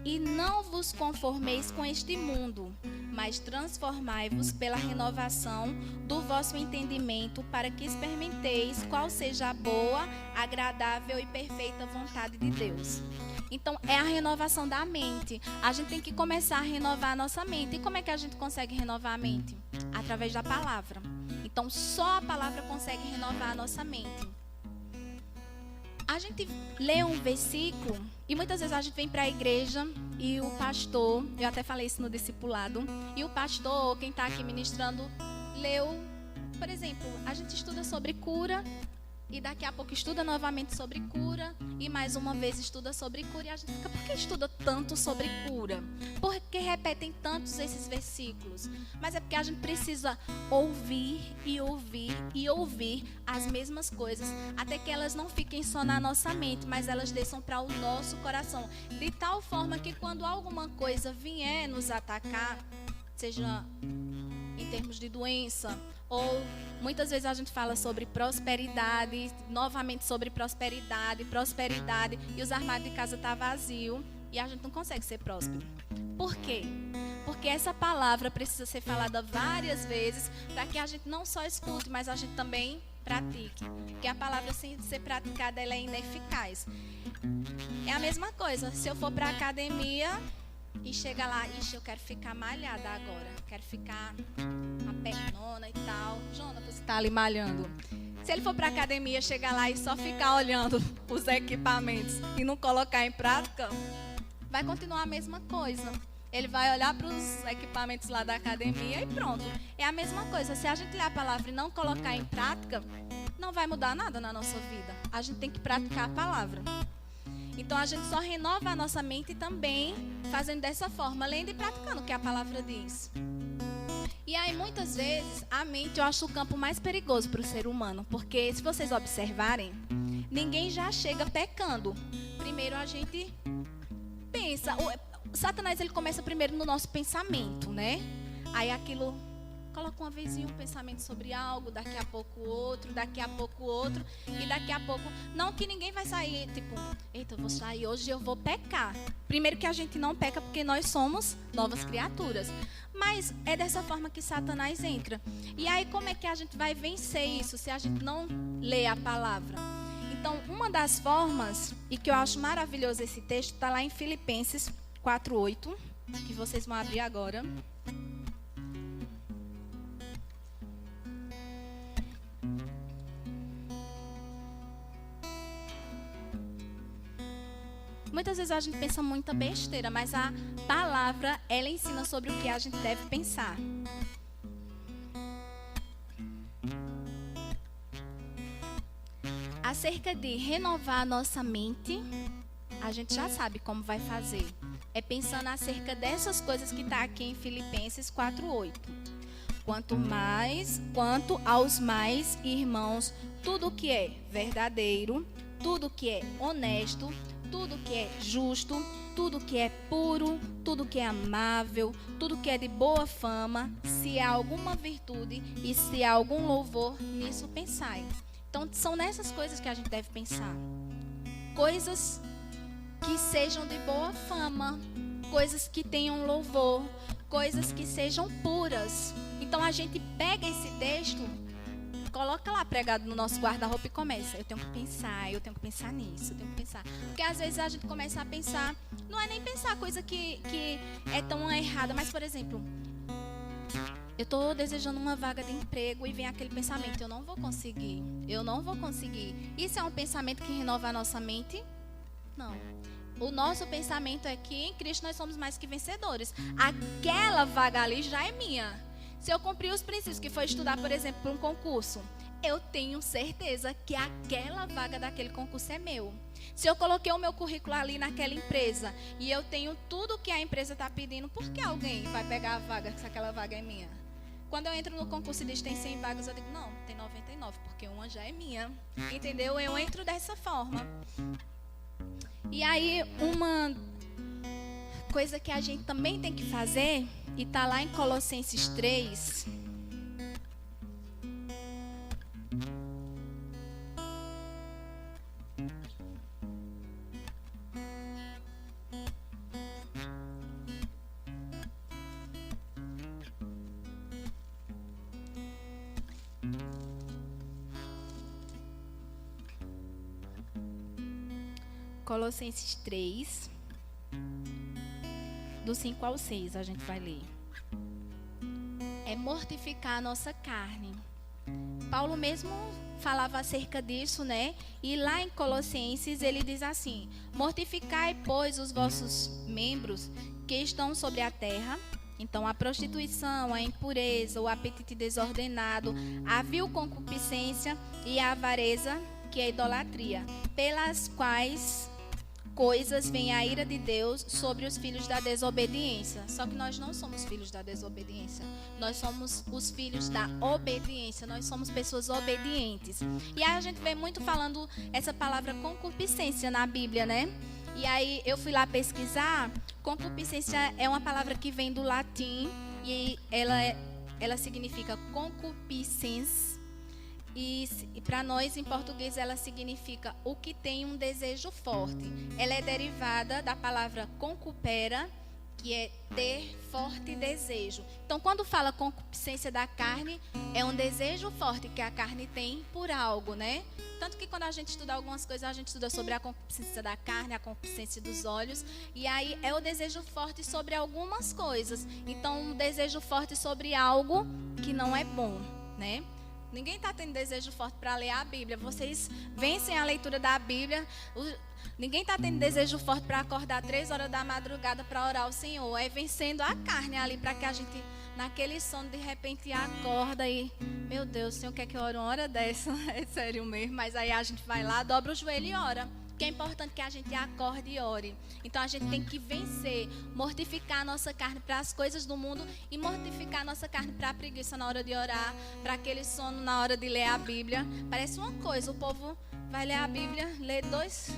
e não vos conformeis com este mundo, mas transformai-vos pela renovação do vosso entendimento, para que experimenteis qual seja a boa, agradável e perfeita vontade de Deus. Então, é a renovação da mente. A gente tem que começar a renovar a nossa mente. E como é que a gente consegue renovar a mente? Através da palavra. Então, só a palavra consegue renovar a nossa mente. A gente lê um versículo e muitas vezes a gente vem para a igreja e o pastor, eu até falei isso no discipulado, e o pastor, quem está aqui ministrando, leu, por exemplo, a gente estuda sobre cura e daqui a pouco estuda novamente sobre cura e mais uma vez estuda sobre cura e a gente fica, por que estuda tanto sobre cura? Por que repetem tantos esses versículos? Mas é porque a gente precisa ouvir e ouvir e ouvir as mesmas coisas, até que elas não fiquem só na nossa mente, mas elas desçam para o nosso coração, de tal forma que quando alguma coisa vier nos atacar, seja em termos de doença. Ou muitas vezes a gente fala sobre prosperidade, novamente sobre prosperidade, e os armários de casa estão vazios e a gente não consegue ser próspero. Por quê? Porque essa palavra precisa ser falada várias vezes para que a gente não só escute, mas a gente também pratique. Porque a palavra, sem ser praticada, ela é ineficaz. É a mesma coisa, se eu for para a academia e chega lá, eu quero ficar malhada agora, quero ficar uma pernona e tal. Jonas, você está ali malhando. Se ele for para a academia, chegar lá e só ficar olhando os equipamentos e não colocar em prática, vai continuar a mesma coisa. Ele vai olhar para os equipamentos lá da academia e pronto. É a mesma coisa. Se a gente ler a palavra e não colocar em prática, não vai mudar nada na nossa vida. A gente tem que praticar a palavra. Então a gente só renova a nossa mente também fazendo dessa forma, lendo e praticando o que a palavra diz. E aí muitas vezes a mente eu acho o campo mais perigoso para o ser humano. Porque se vocês observarem, ninguém já chega pecando. Primeiro a gente pensa... Satanás, ele começa primeiro no nosso pensamento, né? Aí aquilo, coloca uma vezinha um pensamento sobre algo, daqui a pouco outro, e daqui a pouco... Não que ninguém vai sair, tipo, eita, eu vou sair hoje e eu vou pecar. Primeiro que a gente não peca porque nós somos novas criaturas. Mas é dessa forma que Satanás entra. E aí como é que a gente vai vencer isso se a gente não lê a palavra? Então, uma das formas, e que eu acho maravilhoso esse texto, está lá em Filipenses 4:8, que vocês vão abrir agora. Muitas vezes a gente pensa muita besteira, mas a palavra, ela ensina sobre o que a gente deve pensar. Acerca de renovar a nossa mente, a gente já sabe como vai fazer. É pensando acerca dessas coisas que está aqui em Filipenses 4:8. Quanto aos mais irmãos, tudo que é verdadeiro, tudo que é honesto, tudo que é justo, tudo que é puro, tudo que é amável, tudo que é de boa fama, se há alguma virtude e se há algum louvor, nisso pensai. Então, são nessas coisas que a gente deve pensar. Coisas que sejam de boa fama, coisas que tenham louvor, coisas que sejam puras. Então a gente pega esse texto, coloca lá pregado no nosso guarda-roupa e começa. Eu tenho que pensar nisso, eu tenho que pensar. Porque às vezes a gente começa a pensar, não é nem pensar coisa que é tão errada, mas por exemplo, eu estou desejando uma vaga de emprego e vem aquele pensamento, eu não vou conseguir. Isso é um pensamento que renova a nossa mente? Não. O nosso pensamento é que em Cristo nós somos mais que vencedores. Aquela vaga ali já é minha. Se eu cumprir os princípios, que foi estudar, por exemplo, para um concurso, eu tenho certeza que aquela vaga daquele concurso é meu. Se eu coloquei o meu currículo ali naquela empresa e eu tenho tudo que a empresa está pedindo, por que alguém vai pegar a vaga se aquela vaga é minha? Quando eu entro no concurso e diz tem 100 vagas, eu digo, não, tem 99, porque uma já é minha. Entendeu? Eu entro dessa forma. E aí, uma coisa que a gente também tem que fazer, e está lá em Colossenses 3. Colossenses 3, do 5 ao 6, a gente vai ler. É mortificar a nossa carne. Paulo mesmo falava acerca disso, né? E lá em Colossenses ele diz assim: mortificai, pois, os vossos membros que estão sobre a terra. Então, a prostituição, a impureza, o apetite desordenado, a vil concupiscência e a avareza, que é a idolatria, pelas quais coisas vem a ira de Deus sobre os filhos da desobediência. Só que nós não somos filhos da desobediência. Nós somos os filhos da obediência. Nós somos pessoas obedientes. E aí a gente vê muito falando essa palavra concupiscência na Bíblia, né? E aí eu fui lá pesquisar. Concupiscência é uma palavra que vem do latim e ela ela significa concupiscens. E para nós, em português, ela significa o que tem um desejo forte. Ela é derivada da palavra concupera, que é ter forte desejo. Então, quando fala concupiscência da carne, é um desejo forte que a carne tem por algo, né? Tanto que quando a gente estuda algumas coisas, a gente estuda sobre a concupiscência da carne, a concupiscência dos olhos. E aí é o desejo forte sobre algumas coisas. Então, um desejo forte sobre algo que não é bom, né? Ninguém está tendo desejo forte para ler a Bíblia. Vocês vencem a leitura da Bíblia. Ninguém está tendo desejo forte para acordar 3 horas da madrugada para orar ao Senhor. É vencendo a carne ali para que a gente, naquele sono, de repente acorda e... Meu Deus, o Senhor quer que eu ore uma hora dessa? É sério mesmo. Mas aí a gente vai lá, dobra o joelho e ora. Que é importante que a gente acorde e ore. Então a gente tem que vencer, mortificar a nossa carne para as coisas do mundo e mortificar a nossa carne para a preguiça na hora de orar, para aquele sono na hora de ler a Bíblia. Parece uma coisa, o povo vai ler a Bíblia, lê dois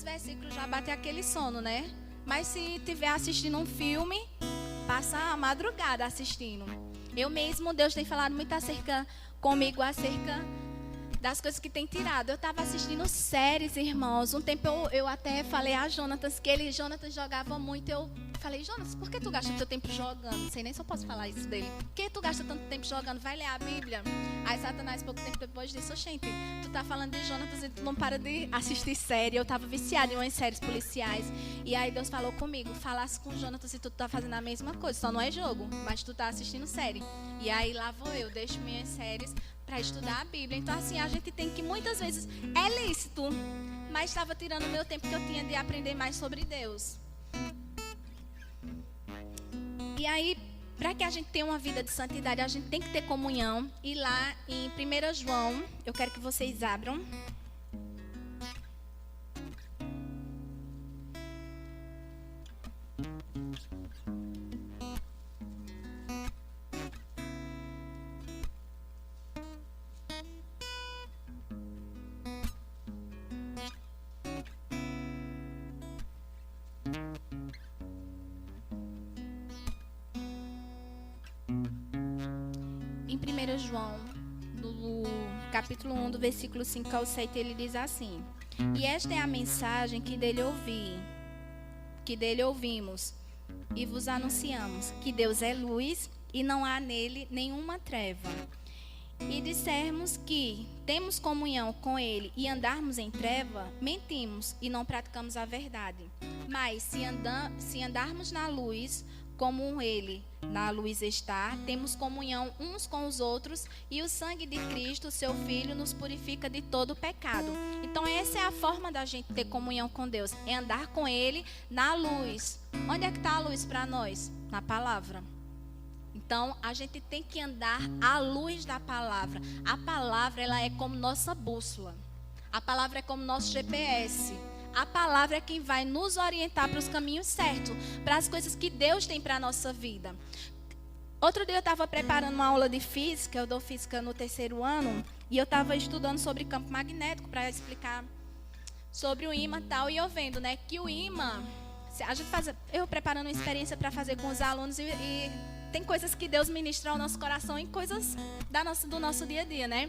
versículos, já bate aquele sono, né? Mas se estiver assistindo um filme, passa a madrugada assistindo. Eu mesmo, Deus tem falado muito comigo acerca das coisas que tem tirado. Eu estava assistindo séries, irmãos. Um tempo eu até falei a Jonatas que Jonatas jogava muito. Eu falei, Jonatas, por que tu gasta teu tempo jogando? Não sei nem se eu posso falar isso dele. Por que tu gasta tanto tempo jogando? Vai ler a Bíblia. Aí Satanás, pouco tempo depois, disse, oxente, tu tá falando de Jonatas e tu não para de assistir série. Eu tava viciada em umas séries policiais. E aí Deus falou comigo, falasse com Jonatas e tu tá fazendo a mesma coisa. Só não é jogo, mas tu tá assistindo série. E aí lá vou eu, deixo minhas séries para estudar a Bíblia. Então assim, a gente tem que muitas vezes, é lícito, mas estava tirando o meu tempo que eu tinha de aprender mais sobre Deus. E aí, para que a gente tenha uma vida de santidade, a gente tem que ter comunhão. E lá em 1 João, eu quero que vocês abram. Em 1 João, no capítulo 1, do versículo 5 ao 7, ele diz assim: E esta é a mensagem que dele ouvimos e vos anunciamos, que Deus é luz e não há nele nenhuma treva. E dissermos que temos comunhão com ele e andarmos em treva, mentimos e não praticamos a verdade. Mas se andarmos na luz, como ele na luz está, temos comunhão uns com os outros, e o sangue de Cristo, seu Filho, nos purifica de todo pecado. Então essa é a forma da gente ter comunhão com Deus, é andar com ele na luz. Onde é que está a luz para nós? Na palavra. Então a gente tem que andar à luz da palavra. A palavra, ela é como nossa bússola. A palavra é como nosso GPS. A palavra é quem vai nos orientar para os caminhos certos, para as coisas que Deus tem para a nossa vida. Outro dia eu estava preparando uma aula de física, eu dou física no 3º ano, e eu estava estudando sobre campo magnético para explicar sobre o ímã e tal, e eu vendo, né, que o ímã, eu preparando uma experiência para fazer com os alunos, e tem coisas que Deus ministra ao nosso coração em coisas do nosso dia a dia, né?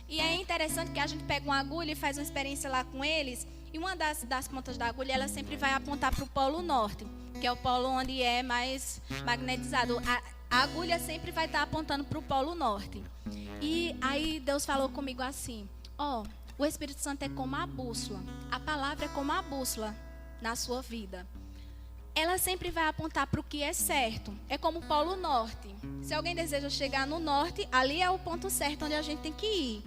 E é interessante que a gente pega uma agulha e faz uma experiência lá com eles, e uma das pontas da agulha, ela sempre vai apontar para o polo norte, que é o polo onde é mais magnetizado. A agulha sempre vai estar apontando para o polo norte. E aí Deus falou comigo assim, o Espírito Santo é como a bússola. A palavra é como a bússola na sua vida. Ela sempre vai apontar para o que é certo. É como o polo norte. Se alguém deseja chegar no norte, ali é o ponto certo onde a gente tem que ir.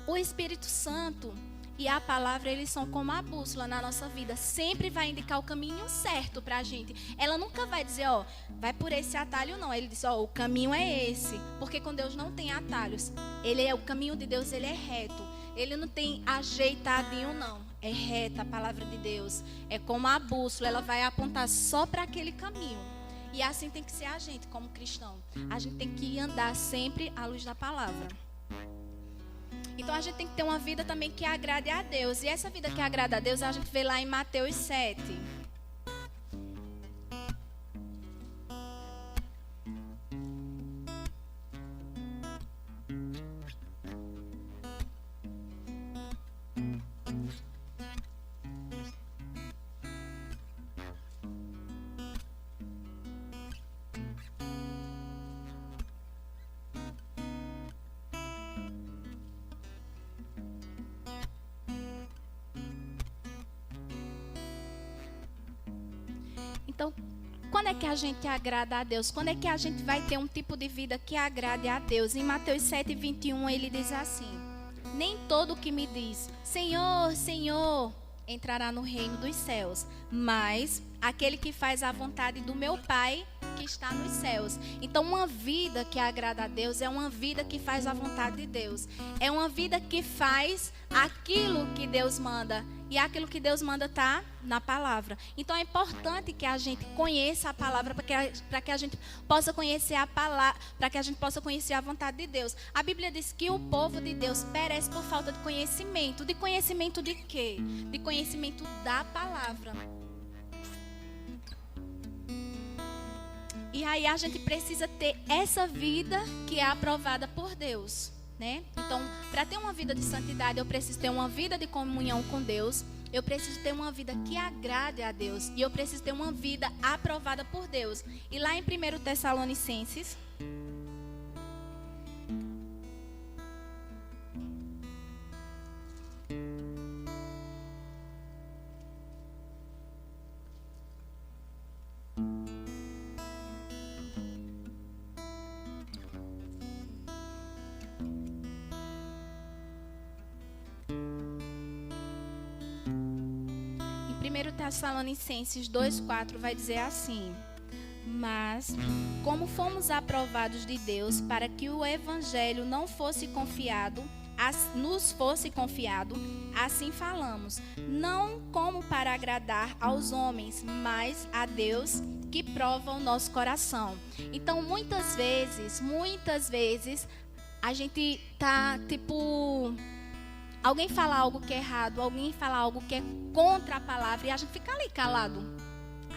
O Espírito Santo e a palavra, eles são como a bússola na nossa vida. Sempre vai indicar o caminho certo para a gente. Ela nunca vai dizer, vai por esse atalho, não. Ele diz, o caminho é esse. Porque com Deus não tem atalhos. O caminho de Deus, ele é reto. Ele não tem ajeitadinho, não. É reta a palavra de Deus. É como a bússola, ela vai apontar só para aquele caminho. E assim tem que ser a gente como cristão. A gente tem que andar sempre à luz da palavra. Então a gente tem que ter uma vida também que agrade a Deus. E essa vida que agrada a Deus, a gente vê lá em Mateus 7. Então, quando é que a gente agrada a Deus? Quando é que a gente vai ter um tipo de vida que agrade a Deus? Em Mateus 7:21, ele diz assim: nem todo que me diz, Senhor, Senhor, entrará no reino dos céus, mas aquele que faz a vontade do meu Pai que está nos céus. Então, uma vida que agrada a Deus é uma vida que faz a vontade de Deus. É uma vida que faz aquilo que Deus manda. E aquilo que Deus manda está na palavra. Então, é importante que a gente conheça a palavra para que a gente possa conhecer a palavra, para que a gente possa conhecer a vontade de Deus. A Bíblia diz que o povo de Deus perece por falta de conhecimento. De conhecimento de quê? De conhecimento da palavra. E aí a gente precisa ter essa vida que é aprovada por Deus, né? Então, para ter uma vida de santidade, eu preciso ter uma vida de comunhão com Deus. Eu preciso ter uma vida que agrade a Deus. E eu preciso ter uma vida aprovada por Deus. E lá em 1 Tessalonicenses... Em 1 Tessalonicenses 2:4 vai dizer assim: mas, como fomos aprovados de Deus para que o evangelho não fosse confiado, nos fosse confiado, assim falamos, não como para agradar aos homens, mas a Deus que prova o nosso coração. Então, muitas vezes, a gente tá tipo... alguém fala algo que é errado, alguém fala algo que é contra a palavra e a gente fica ali calado.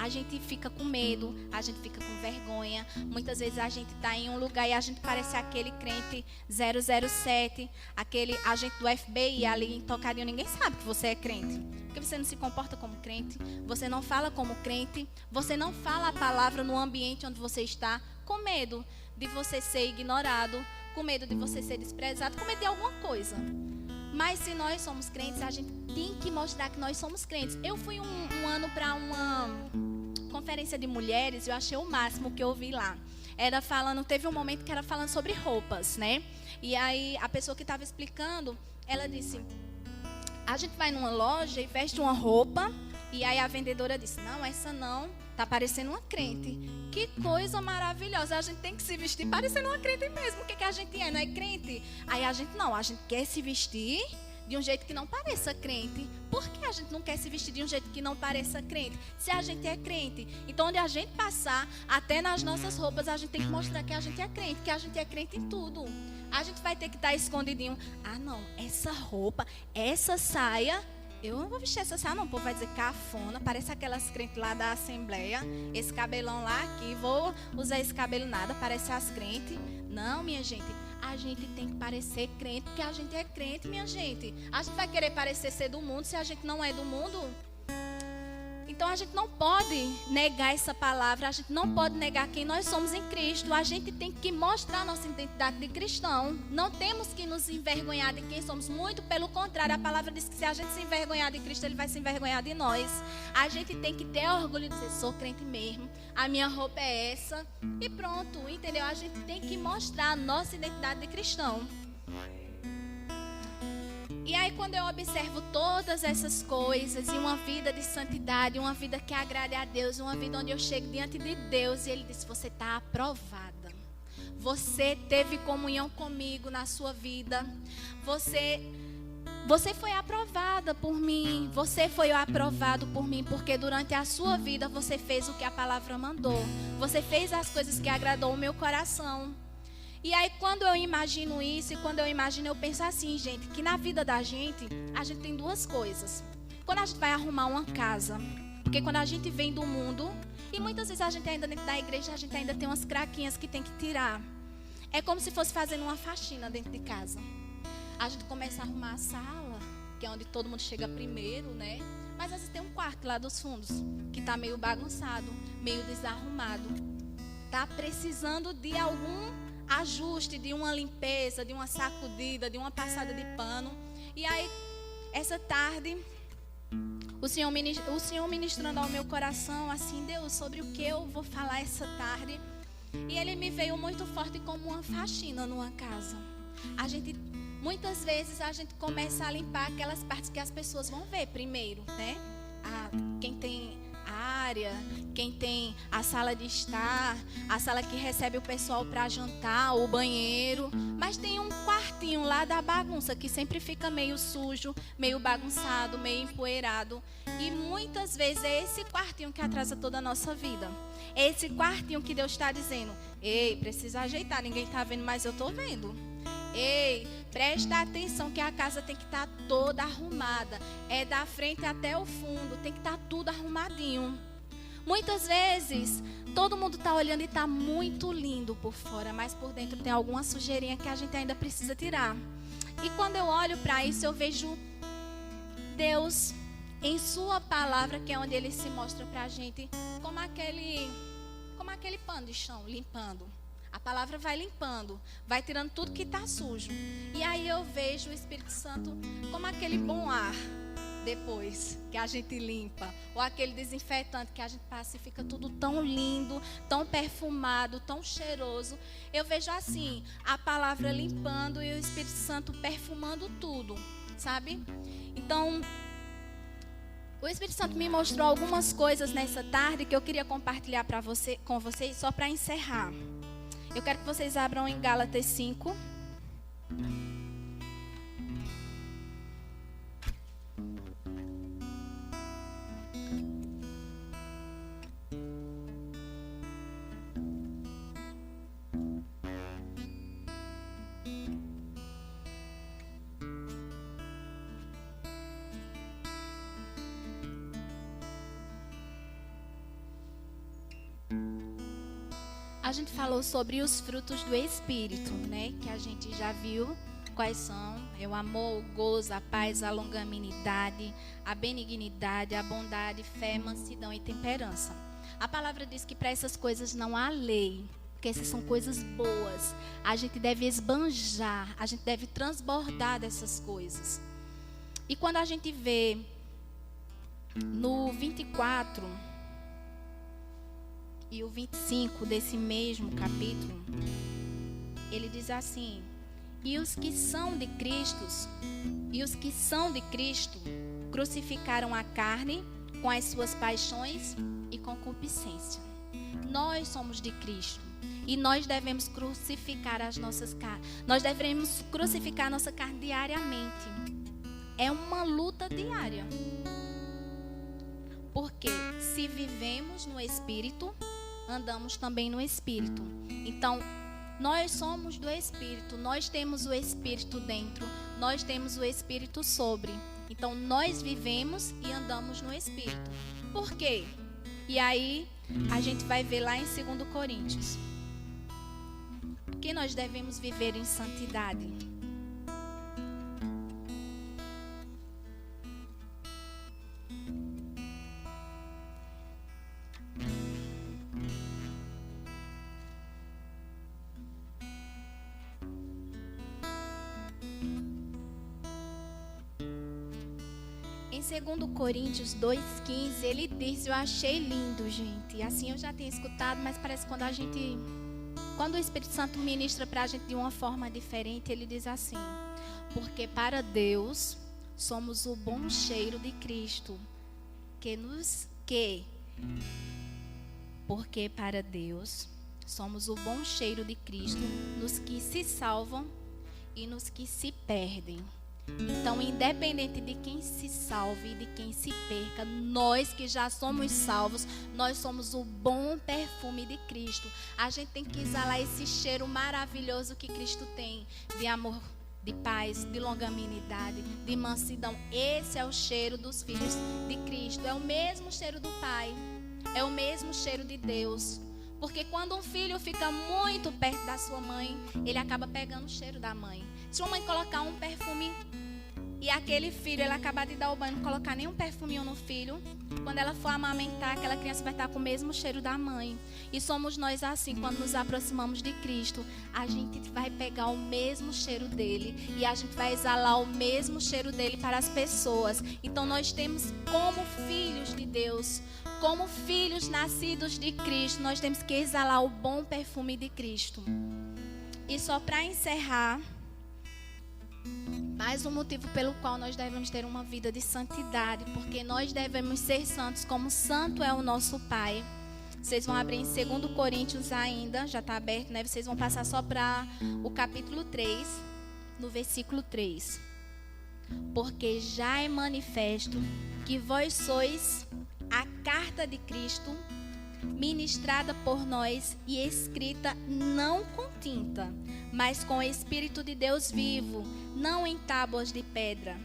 A gente fica com medo, a gente fica com vergonha. Muitas vezes a gente está em um lugar e a gente parece aquele crente 007, aquele agente do FBI ali tocadinho. Ninguém sabe que você é crente. Porque você não se comporta como crente, você não fala como crente, você não fala a palavra no ambiente onde você está, com medo de você ser ignorado, com medo de você ser desprezado, com medo de alguma coisa. Mas se nós somos crentes, a gente tem que mostrar que nós somos crentes. Eu fui um ano para uma conferência de mulheres, eu achei o máximo que eu ouvi lá. Teve um momento que era falando sobre roupas, né? E aí a pessoa que estava explicando, ela disse: a gente vai numa loja e veste uma roupa, e aí a vendedora disse: não, essa não, tá parecendo uma crente. Que coisa maravilhosa, a gente tem que se vestir parecendo uma crente mesmo. O que a gente é, não é crente? Aí a gente quer se vestir de um jeito que não pareça crente. Por que a gente não quer se vestir de um jeito que não pareça crente? Se a gente é crente. Então, onde a gente passar, até nas nossas roupas, a gente tem que mostrar que a gente é crente, que a gente é crente em tudo. A gente vai ter que estar escondidinho. Ah, não, essa roupa, essa saia... eu não vou vestir essa saia, não. O povo vai dizer cafona, parece aquelas crentes lá da Assembleia. Esse cabelão lá aqui, vou usar esse cabelo nada, parece as crentes. Não, minha gente, a gente tem que parecer crente, porque a gente é crente, minha gente. A gente vai querer parecer ser do mundo se a gente não é do mundo? Então a gente não pode negar essa palavra, a gente não pode negar quem nós somos em Cristo. A gente tem que mostrar a nossa identidade de cristão. Não temos que nos envergonhar de quem somos, muito pelo contrário. A palavra diz que se a gente se envergonhar de Cristo, Ele vai se envergonhar de nós. A gente tem que ter orgulho de dizer: sou crente mesmo, a minha roupa é essa, e pronto, entendeu? A gente tem que mostrar a nossa identidade de cristão. E aí, quando eu observo todas essas coisas, e uma vida de santidade, uma vida que agrade a Deus, uma vida onde eu chego diante de Deus e Ele diz: você está aprovada. Você teve comunhão comigo na sua vida. Você foi aprovada por mim. Você foi aprovado por mim, porque durante a sua vida você fez o que a palavra mandou. Você fez as coisas que agradou o meu coração. E aí, quando eu imagino isso, eu penso assim, gente, que na vida da gente, a gente tem duas coisas. Quando a gente vai arrumar uma casa, porque quando a gente vem do mundo, e muitas vezes a gente ainda dentro da igreja, a gente ainda tem umas craquinhas que tem que tirar. É como se fosse fazendo uma faxina dentro de casa. A gente começa a arrumar a sala, que é onde todo mundo chega primeiro, né? Mas às vezes tem um quarto lá dos fundos, que está meio bagunçado, meio desarrumado. Está precisando de algum ajuste, de uma limpeza, de uma sacudida, de uma passada de pano. E aí, essa tarde, o Senhor ministrando ao meu coração, assim, Deus, sobre o que eu vou falar essa tarde. E Ele me veio muito forte como uma faxina numa casa. Muitas vezes a gente começa a limpar aquelas partes que as pessoas vão ver primeiro, né? Quem tem a área, quem tem a sala de estar, a sala que recebe o pessoal para jantar, o banheiro. Mas tem um quartinho lá da bagunça que sempre fica meio sujo, meio bagunçado, meio empoeirado. E muitas vezes é esse quartinho que atrasa toda a nossa vida. É esse quartinho que Deus está dizendo: ei, precisa ajeitar, ninguém está vendo, mas eu estou vendo. Ei, presta atenção que a casa tem que estar toda arrumada. É da frente até o fundo, tem que estar tudo arrumadinho. Muitas vezes, todo mundo está olhando e está muito lindo por fora, mas por dentro tem alguma sujeirinha que a gente ainda precisa tirar. E quando eu olho para isso, eu vejo Deus em sua palavra, que é onde Ele se mostra para a gente como aquele pano de chão, limpando. A palavra vai limpando, vai tirando tudo que está sujo. E aí eu vejo o Espírito Santo como aquele bom ar, depois que a gente limpa. Ou aquele desinfetante que a gente passa e fica tudo tão lindo, tão perfumado, tão cheiroso. Eu vejo assim, a palavra limpando e o Espírito Santo perfumando tudo, sabe? Então, o Espírito Santo me mostrou algumas coisas nessa tarde que eu queria compartilhar com vocês, só para encerrar. Eu quero que vocês abram em Gálatas 5. A gente falou sobre os frutos do Espírito, né? Que a gente já viu quais são. É o amor, o gozo, a paz, a longanimidade, a benignidade, a bondade, fé, mansidão e temperança. A palavra diz que para essas coisas não há lei, porque essas são coisas boas. A gente deve esbanjar, a gente deve transbordar dessas coisas. E quando a gente vê no 24... e o 25 desse mesmo capítulo, ele diz assim: e os que são de Cristo crucificaram a carne com as suas paixões e concupiscência. Nós somos de Cristo e nós devemos crucificar as nossas carnes. Nós devemos crucificar a nossa carne diariamente. É uma luta diária. Porque se vivemos no Espírito, andamos também no Espírito. Então, nós somos do Espírito, nós temos o Espírito dentro, nós temos o Espírito sobre. Então, nós vivemos e andamos no Espírito. Por quê? E aí, a gente vai ver lá em 2 Coríntios. Que nós devemos viver em santidade. Em 2 Coríntios 2,15, ele diz, eu achei lindo, gente. Assim eu já tinha escutado, mas parece que quando o Espírito Santo ministra para a gente de uma forma diferente, ele diz assim: porque para Deus somos o bom cheiro de Cristo, porque para Deus somos o bom cheiro de Cristo nos que se salvam e nos que se perdem. Então, independente de quem se salve e de quem se perca, nós que já somos salvos, nós somos o bom perfume de Cristo. A gente tem que exalar esse cheiro maravilhoso que Cristo tem, de amor, de paz, de longanimidade, de mansidão. Esse é o cheiro dos filhos de Cristo. É o mesmo cheiro do Pai, é o mesmo cheiro de Deus. Porque quando um filho fica muito perto da sua mãe, ele acaba pegando o cheiro da mãe. Se uma mãe colocar um perfume e aquele filho, ela acabar de dar o banho, não colocar nenhum perfuminho no filho, quando ela for amamentar, aquela criança vai estar com o mesmo cheiro da mãe. E somos nós assim, quando nos aproximamos de Cristo, a gente vai pegar o mesmo cheiro dele e a gente vai exalar o mesmo cheiro dele para as pessoas. Então nós temos, como filhos de Deus, como filhos nascidos de Cristo, nós temos que exalar o bom perfume de Cristo. E só para encerrar, mais um motivo pelo qual nós devemos ter uma vida de santidade, porque nós devemos ser santos como santo é o nosso Pai. Vocês vão abrir em 2 Coríntios ainda, já está aberto, né? Vocês vão passar só para o capítulo 3, no versículo 3. Porque já é manifesto que vós sois a carta de Cristo, ministrada por nós e escrita não com tinta, mas com o Espírito de Deus vivo, não em tábuas de pedra,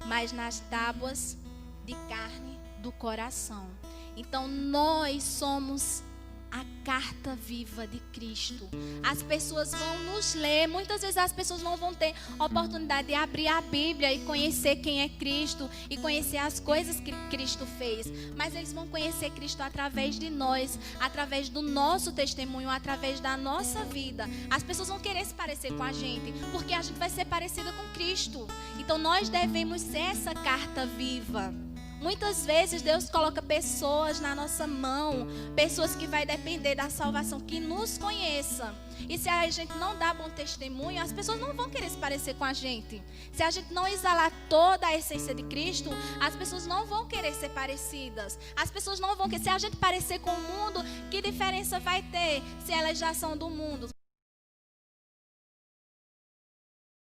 mas nas tábuas de carne do coração. Então nós somos a carta viva de Cristo. As pessoas vão nos ler, muitas vezes as pessoas não vão ter oportunidade de abrir a Bíblia e conhecer quem é Cristo e conhecer as coisas que Cristo fez, mas eles vão conhecer Cristo através de nós, através do nosso testemunho, através da nossa vida. As pessoas vão querer se parecer com a gente, porque a gente vai ser parecida com Cristo. Então nós devemos ser essa carta viva. Muitas vezes Deus coloca pessoas na nossa mão, pessoas que vai depender da salvação, que nos conheça. E se a gente não dá bom testemunho, as pessoas não vão querer se parecer com a gente. Se a gente não exalar toda a essência de Cristo, as pessoas não vão querer ser parecidas. As pessoas não vão querer. Se a gente parecer com o mundo, que diferença vai ter se elas já são do mundo?